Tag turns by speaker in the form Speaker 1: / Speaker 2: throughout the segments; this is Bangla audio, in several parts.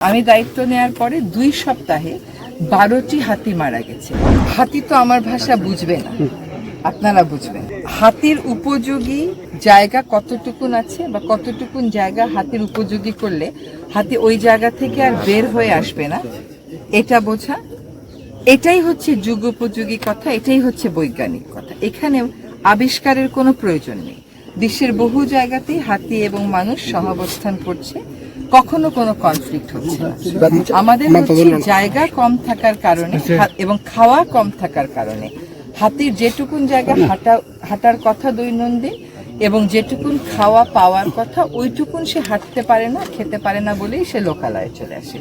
Speaker 1: আমি দায়িত্ব নেওয়ার পরে 2 সপ্তাহে 12টি হাতি মারা গেছে। হাতি তো আমার ভাষা বুঝবে না, আপনারা বুঝবেন। হাতির উপযোগী জায়গা কতটুকুন আছে বা কতটুকুন জায়গা হাতির উপযোগী করলে হাতি ওই জায়গা থেকে আর বের হয়ে আসবে না, এটা বোঝা। এটাই হচ্ছে যুগোপযোগী কথা, এটাই হচ্ছে বৈজ্ঞানিক কথা। এখানে আবিষ্কারের কোনো প্রয়োজন নেই। বিশ্বের বহু জায়গাতেই হাতি এবং মানুষ সহাবস্থান করছে, কখনো কোনো কনফ্লিক্ট হচ্ছে না। আমাদের হচ্ছে জায়গা কম থাকার কারণে এবং খাওয়া কম থাকার কারণে হাতির যেটুকুন জায়গা হাঁটার কথা দৈনন্দিন এবং যেটুকুন খাওয়া পাওয়ার কথা ওইটুকুন সে হাঁটতে পারে না, খেতে পারে না বলেই সে লোকালয়ে চলে আসে।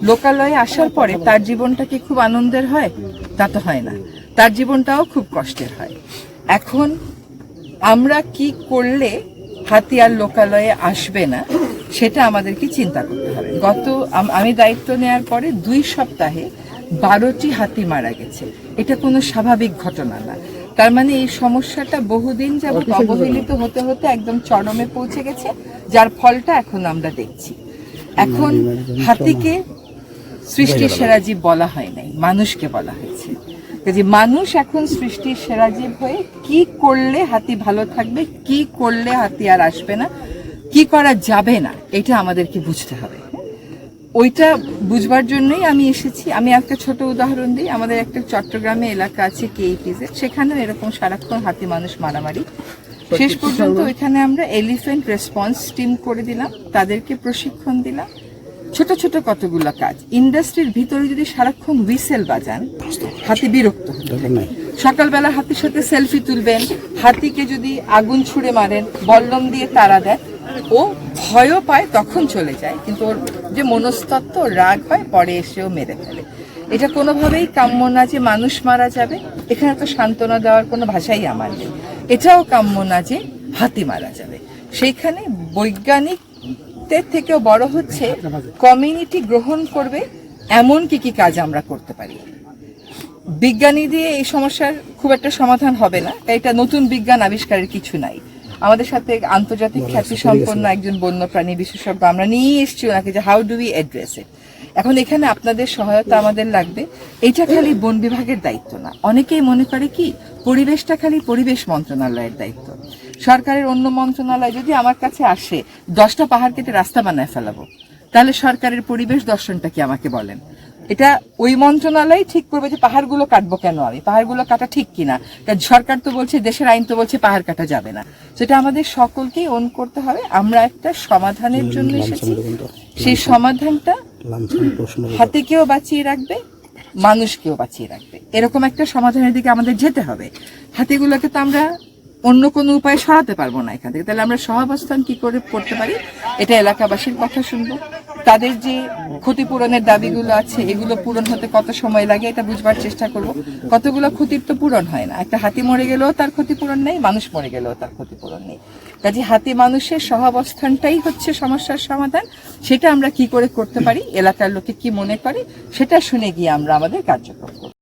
Speaker 1: লোকালয়ে আসার পরে তার জীবনটা কি খুব আনন্দের হয়? তা তো হয় না, তার জীবনটাও খুব কষ্টের হয়। এখন আমরা কি করলে হাতি আর লোকালয়ে আসবে না সেটা আমাদেরকে চিন্তা করতে হবে। আমি দায়িত্ব নেওয়ার পরে 2 সপ্তাহে 12টি হাতি মারা গেছে। এটা কোনো স্বাভাবিক ঘটনা না। তার মানে এই সমস্যাটা বহুদিন যাবত অবহেলিত হতে হতে একদম চরমে পৌঁছে গেছে, যার ফলটা এখন আমরা দেখছি। এখন হাতিকে সৃষ্টির সেরা জীব বলা হয় নাই, মানুষকে বলা হয়েছে। যে মানুষ এখন সৃষ্টির সেরা জীব হয়ে কি করলে হাতি ভালো থাকবে, কি করলে হাতি আর আসবে না, কি করা যাবে না, এটা আমাদেরকে বুঝতে হবে। ওইটা বুঝবার জন্যই আমি এসেছি। আমি একটা ছোট উদাহরণ দিই। আমাদের একটা চট্টগ্রামে এলাকা আছে KEPZ, সেখানে এরকম সারাক্ষণ হাতি মানুষ মারামারি। শেষ পর্যন্ত ওইখানে আমরা এলিফ্যান্ট রেসপন্স টিম করে দিলাম, তাদেরকে প্রশিক্ষণ দিলাম। ছোট ছোট কতগুলো কাজ। ইন্ডাস্ট্রির ভিতরে যদি সারাক্ষণ হুইসেল বাজান, হাতি বিরক্ত হবে। সকালবেলা হাতির সাথে সেলফি তুলবেন, হাতিকে যদি আগুন ছুঁড়ে মারেন, বল্লম দিয়ে তাড়া দেন, ও ভয়ও পায়, তখন চলে যায়, কিন্তু ওর যে মনস্তত্ত্ব, রাগ হয়, পরে এসেও মেরে ফেলে। এটা কোনোভাবেই কাম্য না যে মানুষ মারা যাবে। এখানে তো সান্ত্বনা দেওয়ার কোনো ভাষাই আমার নেই। এটাও কাম্য না যে হাতি মারা যাবে। সেইখানে বৈজ্ঞানিক থেকেও বড় হচ্ছে কমিউনিটি গ্রহণ করবে এমন কি কি কাজ আমরা করতে পারি। বিজ্ঞানী দিয়ে এই সমস্যার খুব একটা সমাধান হবে না, এটা নতুন বিজ্ঞান আবিষ্কারের কিছু নাই। আমাদের সাথে আন্তর্জাতিক খ্যাতি সম্পন্ন একজন বন্যপ্রাণী বিশেষজ্ঞ আমরা নিয়ে এসেছি ওনাকে, যে হাউ ডু উই অ্যাড্রেস ইট। এখন এখানে আপনাদের সহায়তা আমাদের লাগবে। এটা খালি বন বিভাগের দায়িত্ব না। অনেকেই মনে করে কি পরিবেশটা খালি পরিবেশ মন্ত্রণালয়ের দায়িত্ব। সরকারের অন্য মন্ত্রণালয় যদি আমার কাছে আসে 10টা পাহাড় কেটে রাস্তা বানায় ফেলাবো, তাহলে সরকারের পরিবেশ দর্শনটা কি আমাকে বলেন? এটা ওই মন্ত্রণালয় ঠিক করবে যে পাহাড়গুলো কাটবো কেন, আমি পাহাড়গুলো কাটা ঠিক কিনা। সরকার তো বলছে, দেশের আইন তো বলছে পাহাড় কাটা যাবে না। সেটা আমাদের সকলকেই ওন করতে হবে। আমরা একটা সমাধানের জন্য এসেছি, সেই সমাধানটা হাতিকেও বাঁচিয়ে রাখবে, মানুষকেও বাঁচিয়ে রাখবে। এরকম একটা সমাধানের দিকে আমাদের যেতে হবে। হাতিগুলোকে তো আমরা অন্য কোনো উপায়ে সরাতে পারবো না এখান থেকে। তাহলে আমরা সহাবস্থান কি করে করতে পারি, এটা এলাকাবাসীর কথা শুনবো। তাদের যে ক্ষতিপূরণের দাবিগুলো আছে, এগুলো পূরণ হতে কত সময় লাগে এটা বুঝবার চেষ্টা করব। কতগুলো ক্ষতির তো পূরণ হয় না। একটা হাতি মরে গেলেও তার ক্ষতিপূরণ নেই, মানুষ মরে গেলেও তার ক্ষতিপূরণ নেই। কাজে হাতি মানুষের সহাবস্থানটাই হচ্ছে সমস্যার সমাধান। সেটা আমরা কি করে করতে পারি, এলাকার লোকে কি মনে করে, সেটা শুনে গিয়ে আমরা আমাদের কার্যক্রম করব।